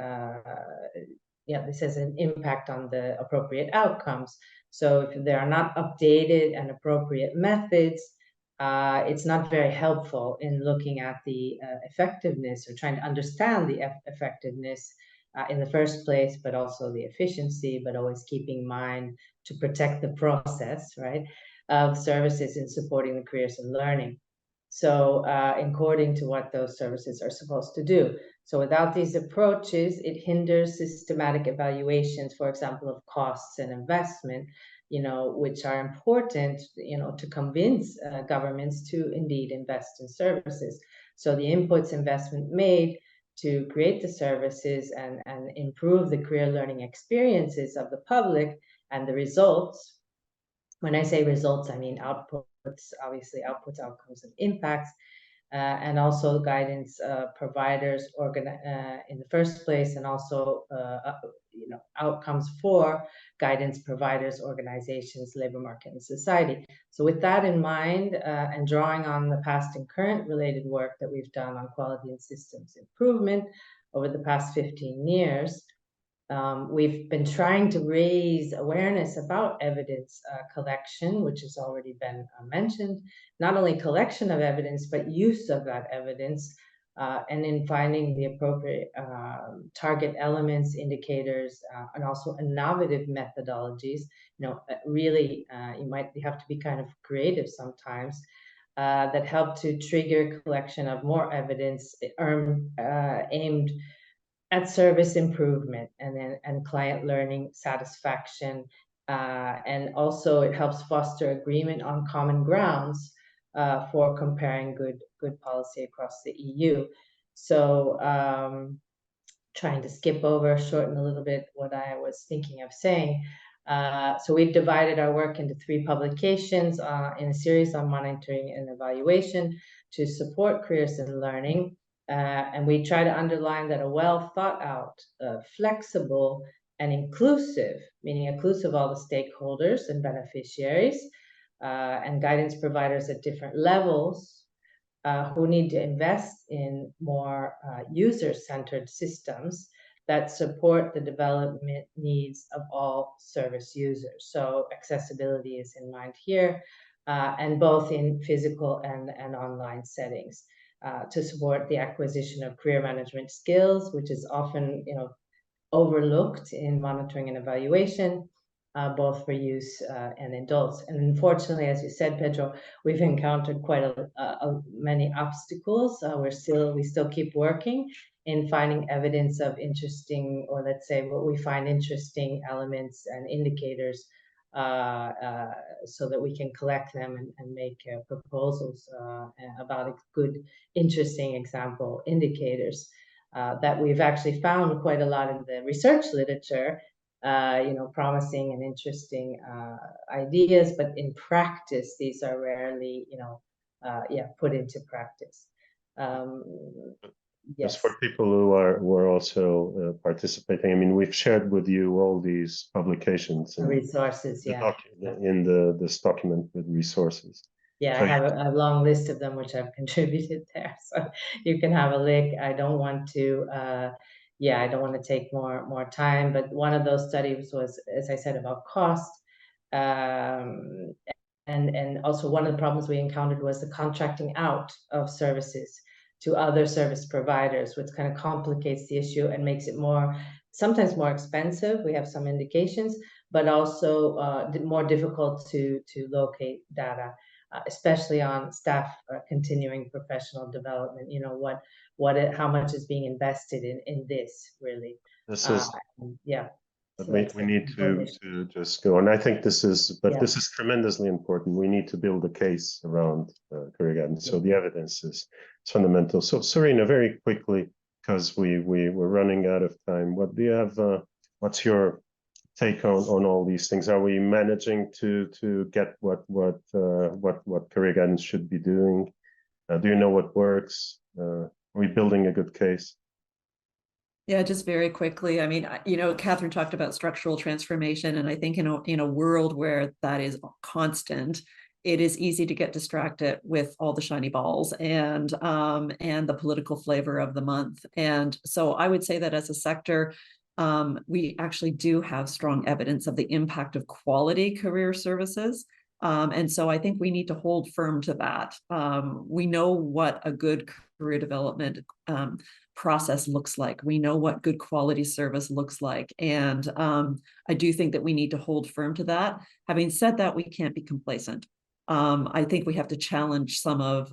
S3: this has an impact on the appropriate outcomes. So if there are not updated and appropriate methods, it's not very helpful in looking at the effectiveness, or trying to understand the effectiveness in the first place, but also the efficiency, but always keeping in mind to protect the process, right, of services in supporting the careers and learning. So according to what those services are supposed to do. So without these approaches, it hinders systematic evaluations, for example, of costs and investment, which are important, to convince governments to indeed invest in services. So the inputs investment made to create the services and improve the career learning experiences of the public, and the results. When I say results, I mean outputs, obviously outputs, outcomes, and impacts, and also guidance providers in the first place, and also outcomes for guidance providers, organizations, labor market, and society. So with that in mind, and drawing on the past and current related work that we've done on quality and systems improvement over the past 15 years, we've been trying to raise awareness about evidence collection, which has already been mentioned, not only collection of evidence, but use of that evidence, and in finding the appropriate target elements, indicators, and also innovative methodologies. Really, you might have to be kind of creative sometimes, that help to trigger collection of more evidence aimed at service improvement and client learning satisfaction, and also it helps foster agreement on common grounds for comparing good policy across the EU. So trying to shorten a little bit what I was thinking of saying. So we've divided our work into 3 publications in a series on monitoring and evaluation to support careers in learning. And we try to underline that a well thought out, flexible, and inclusive, meaning inclusive of all the stakeholders and beneficiaries, and guidance providers at different levels, who need to invest in more user-centered systems that support the development needs of all service users. So accessibility is in mind here, and both in physical and online settings, to support the acquisition of career management skills, which is often overlooked in monitoring and evaluation, both for youth and adults. And unfortunately, as you said, Pedro, we've encountered quite many obstacles. We still keep working in finding evidence of interesting, or let's say what we find interesting elements and indicators, so that we can collect them and make proposals about good, interesting example indicators that we've actually found quite a lot in the research literature, promising and interesting ideas, but in practice, these are rarely, put into practice. Yes.
S1: Just for people who are also participating, I mean, we've shared with you all these publications and
S3: resources,
S1: in this document with resources.
S3: Yeah,
S1: so
S3: I have a long list of them which I've contributed there, so you can have a look. I don't want to, I don't want to take more time, but one of those studies was, as I said, about cost. And also one of the problems we encountered was the contracting out of services to other service providers, which kind of complicates the issue and makes it sometimes more expensive. We have some indications, but also more difficult to locate data, especially on staff continuing professional development. How much is being invested in this really?
S1: This is
S3: So
S1: we need to just go, and I think this is tremendously important. We need to build a case around career guidance. So the evidence is fundamental. So Sareena, very quickly, because we're running out of time, what do you have? What's your take on all these things? Are we managing to get what career guidance should be doing? Do you know what works? Are we building a good case?
S2: Yeah, just very quickly. I mean, Catherine talked about structural transformation, and I think in a world where that is constant, it is easy to get distracted with all the shiny balls and the political flavor of the month. And so I would say that as a sector, we actually do have strong evidence of the impact of quality career services. And so I think we need to hold firm to that. We know what a good career development process looks like. We know what good quality service looks like. And I do think that we need to hold firm to that. Having said that, we can't be complacent. I think we have to challenge some of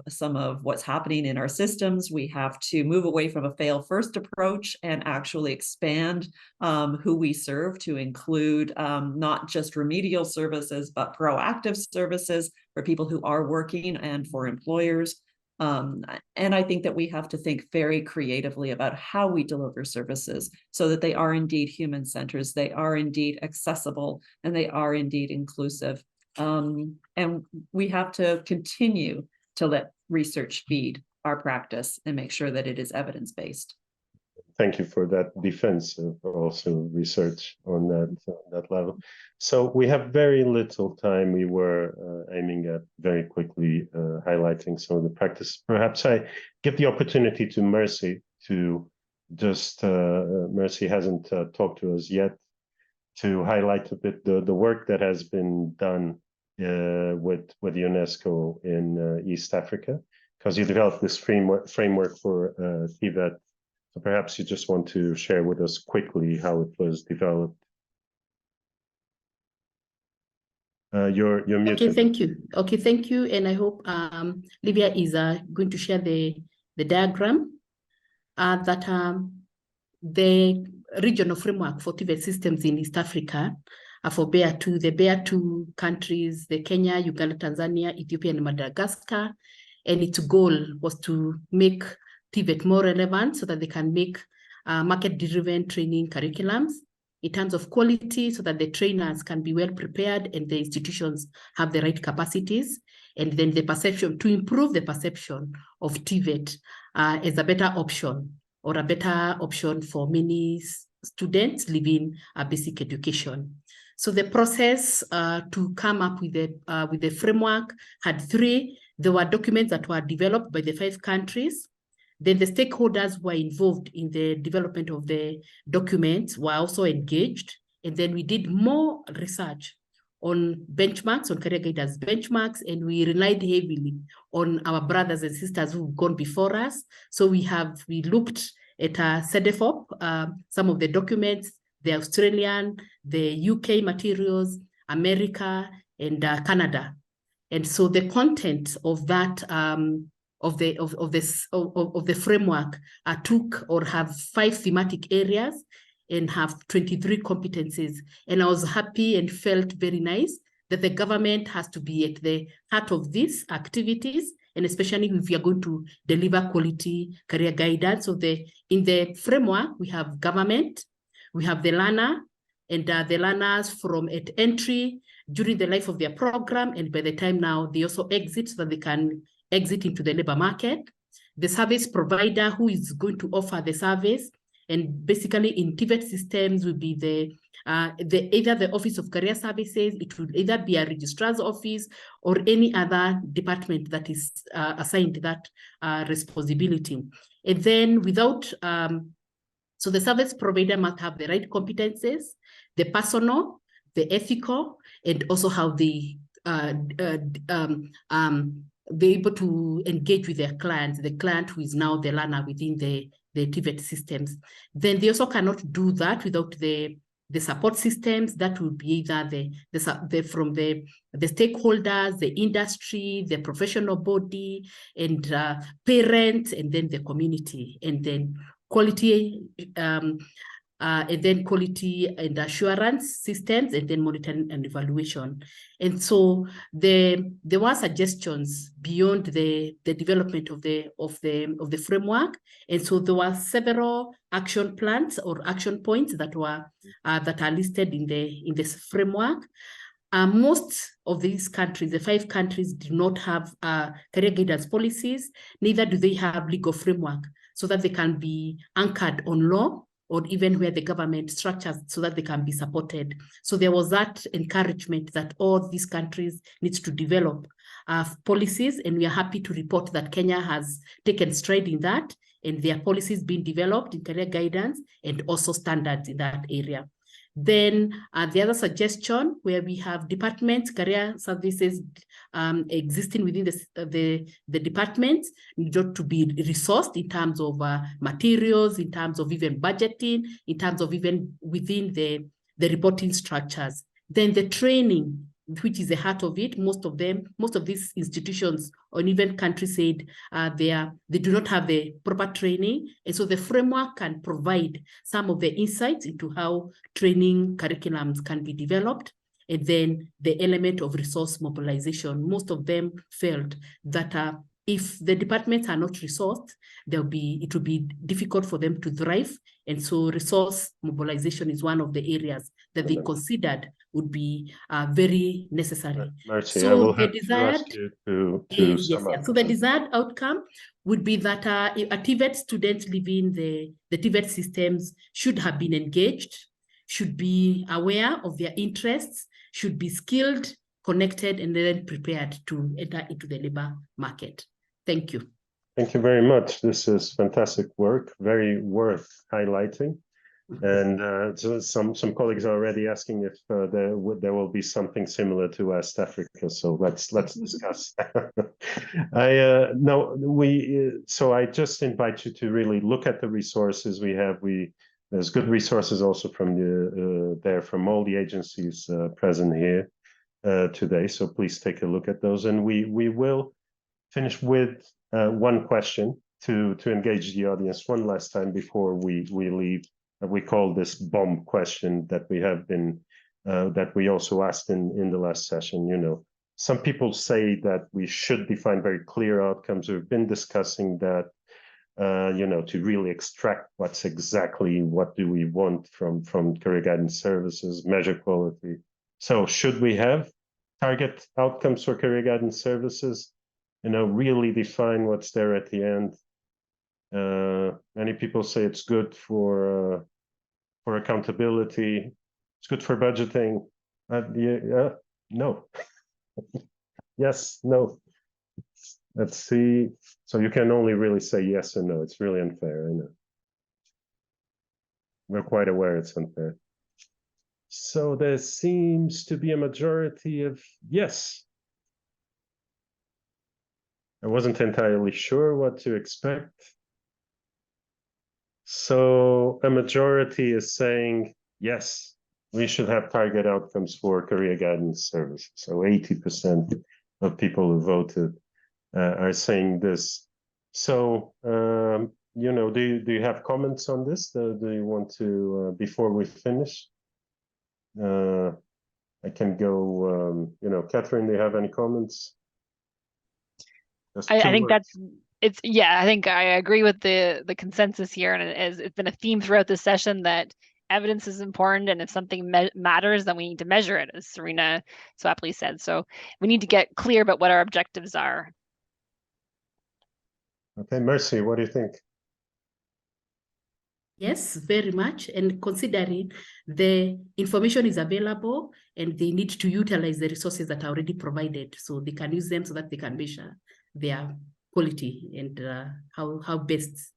S2: what's happening in our systems. We have to move away from a fail first approach and actually expand who we serve to include not just remedial services, but proactive services for people who are working and for employers. And I think that we have to think very creatively about how we deliver services so that they are indeed human-centered, they are indeed accessible, and they are indeed inclusive. And we have to continue to let research feed our practice and make sure that it is evidence-based.
S1: Thank you for that defense of also research on that level. So we have very little time. We were aiming at very quickly highlighting some of the practice. Perhaps I give the opportunity to Mercy to just, Mercy hasn't talked to us yet, to highlight a bit the work that has been done with UNESCO in East Africa, because you developed this framework for TVET. So perhaps you just want to share with us quickly how it was developed. You're muted.
S7: Okay, thank you. Okay, thank you. And I hope Livia is going to share the diagram that the regional framework for TVET systems in East Africa for BEAR2, the BEAR2 countries, the Kenya, Uganda, Tanzania, Ethiopia, and Madagascar. And its goal was to make TVET more relevant so that they can make market-driven training curriculums in terms of quality so that the trainers can be well prepared and the institutions have the right capacities. And then the perception, to improve the perception of TVET as a better option or a better option for many students living a basic education. So the process to come up with the framework had three. There were documents that were developed by the 5 countries. Then the stakeholders were involved in the development of the documents were also engaged. And then we did more research on benchmarks, on career guidance benchmarks, and we relied heavily on our brothers and sisters who've gone before us. So we looked at CEDEFOP, some of the documents, the Australian, the UK materials, America, and Canada. And so the content of that of the framework took or have 5 thematic areas and have 23 competencies. And I was happy and felt very nice that the government has to be at the heart of these activities, and especially if we are going to deliver quality career guidance. So in the framework, we have government, we have the learner, and the learners from at entry during the life of their program, and by the time now they also exit so that they can exit into the labor market. The service provider who is going to offer the service, and basically in TVET systems will be either the Office of Career Services, it will either be a registrar's office or any other department that is assigned that responsibility. And then so the service provider must have the right competences, the personal, the ethical, and also how they're able to engage with their clients, the client who is now the learner within the TVET systems. Then they also cannot do that without the support systems that will be either from the stakeholders, the industry, the professional body, and parents, and then the community, and then quality and assurance systems, and then monitoring and evaluation. And so there were suggestions beyond the development of the framework. And so there were several action plans or action points that are listed in this framework. Most of these countries, the 5 countries, do not have career guidance policies, neither do they have legal framework so that they can be anchored on law, or even where the government structures so that they can be supported. So there was that encouragement that all these countries need to develop policies, and we are happy to report that Kenya has taken stride in that, and their policies being developed in career guidance and also standards in that area. Then the other suggestion where we have departments, career services existing within the departments need to be resourced in terms of materials, in terms of even budgeting, in terms of even within the reporting structures. Then the training which is the heart of it. Most of these institutions or even countries said they do not have the proper training. And so the framework can provide some of the insights into how training curriculums can be developed. And then the element of resource mobilization. Most of them felt that if the departments are not resourced, it will be difficult for them to thrive. And so resource mobilization is one of the areas that they considered would be very necessary.
S1: Mercy,
S7: so
S1: I will
S7: the
S1: have
S7: desired,
S1: to ask you to sum up.
S7: So the desired outcome would be that a TVET student living the TVET systems should have been engaged, should be aware of their interests, should be skilled, connected, and then prepared to enter into the labor market. Thank you.
S1: Thank you very much. This is fantastic work, very worth highlighting. And so some colleagues are already asking if there will be something similar to West Africa. So let's discuss. So I just invite you to really look at the resources we have. There's good resources also from from all the agencies present here today. So please take a look at those, and we will finish with one question to engage the audience one last time before we leave. We call this bomb question that we have been that we also asked in the last session. You know, some people say that we should define very clear outcomes. We've been discussing that. You know, to really extract what do we want from career guidance services, measure quality. So should we have target outcomes for career guidance services? You know, really define what's there at the end. Many people say it's good for accountability, it's good for budgeting. No. Yes, no. Let's see. So you can only really say yes or no. It's really unfair, I know. We're quite aware it's unfair. So there seems to be a majority of yes. I wasn't entirely sure what to expect. So a majority is saying, yes, we should have target outcomes for career guidance services. So 80% of people who voted are saying this. So, you know, do you have comments on this? Do you want to, before we finish? I can go, you know, Catherine, do you have any comments?
S5: I think I think I agree with the consensus here, and it's been a theme throughout the session that evidence is important, and if something matters, then we need to measure it, as Sareena so aptly said. So we need to get clear about what our objectives are.
S1: Okay, Mercy, what do you think?
S7: Yes, very much. And considering the information is available and they need to utilize the resources that are already provided, so they can use them so that they can measure their quality and how best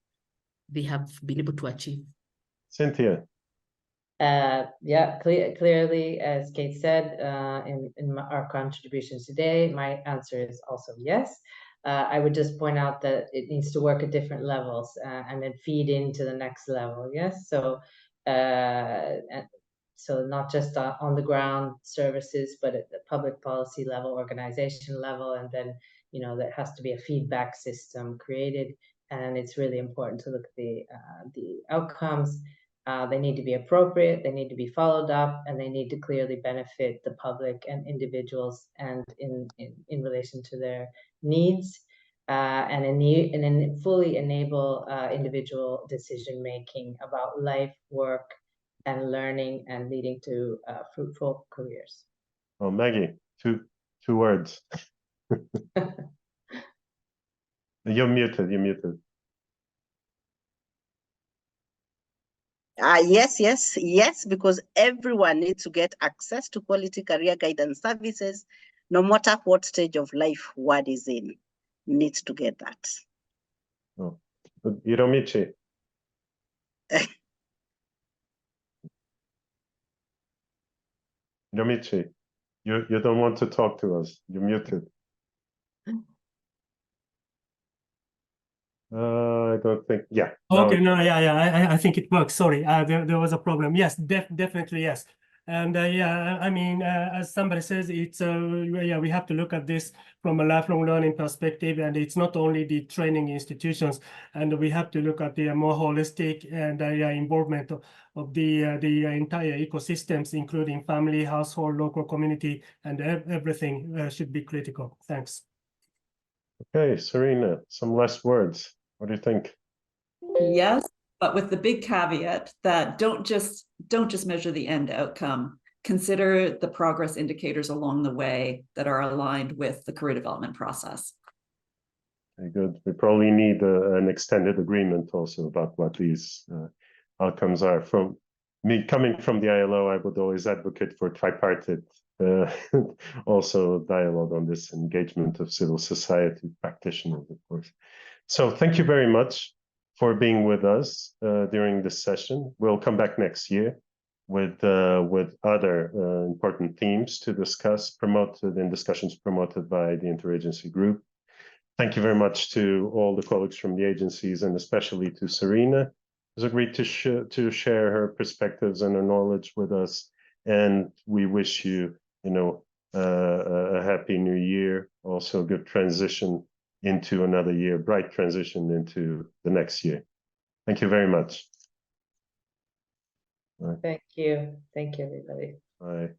S7: they have been able to achieve.
S1: Cynthia.
S3: Yeah, clearly, as Kate said, in our contributions today, my answer is also yes. I would just point out that it needs to work at different levels and then feed into the next level. Yes, so not just on the ground services, but at the public policy level, organization level, and then there has to be a feedback system created, and it's really important to look at the outcomes. They need to be appropriate, they need to be followed up, and they need to clearly benefit the public and individuals and in relation to their needs, and fully enable individual decision-making about life, work, and learning, and leading to fruitful careers.
S1: Oh, Maggie, two words. You're muted.
S6: Yes, because everyone needs to get access to quality career guidance services, no matter what stage of life one is in, needs to get that.
S1: Oh, Hiromichi. Hiromichi, you don't want to talk to us. You're muted. I don't think.
S4: Okay, no, I think it works. Sorry, there was a problem. Yes, definitely yes. And yeah, I mean, as somebody says, it's yeah, we have to look at this from a lifelong learning perspective, and it's not only the training institutions, and we have to look at the more holistic and involvement of the entire ecosystems, including family, household, local community, and everything should be critical. Thanks.
S1: Okay, Sareena, some last words. What do you think?
S2: Yes, but with the big caveat that don't just measure the end outcome. Consider the progress indicators along the way that are aligned with the career development process.
S1: Very good. We probably need an extended agreement also about what these outcomes are. From me coming from the ILO, I would always advocate for tripartite also dialogue on this, engagement of civil society practitioners, of course. So thank you very much for being with us during this session. We'll come back next year with other important themes to discuss, promoted in discussions promoted by the interagency group. Thank you very much to all the colleagues from the agencies, and especially to Sareena, who's agreed to share her perspectives and her knowledge with us. And we wish you, a happy new year, also a good transition into another year, bright transition into the next year. Thank you very much.
S3: Thank you. Thank you, everybody.
S1: Bye.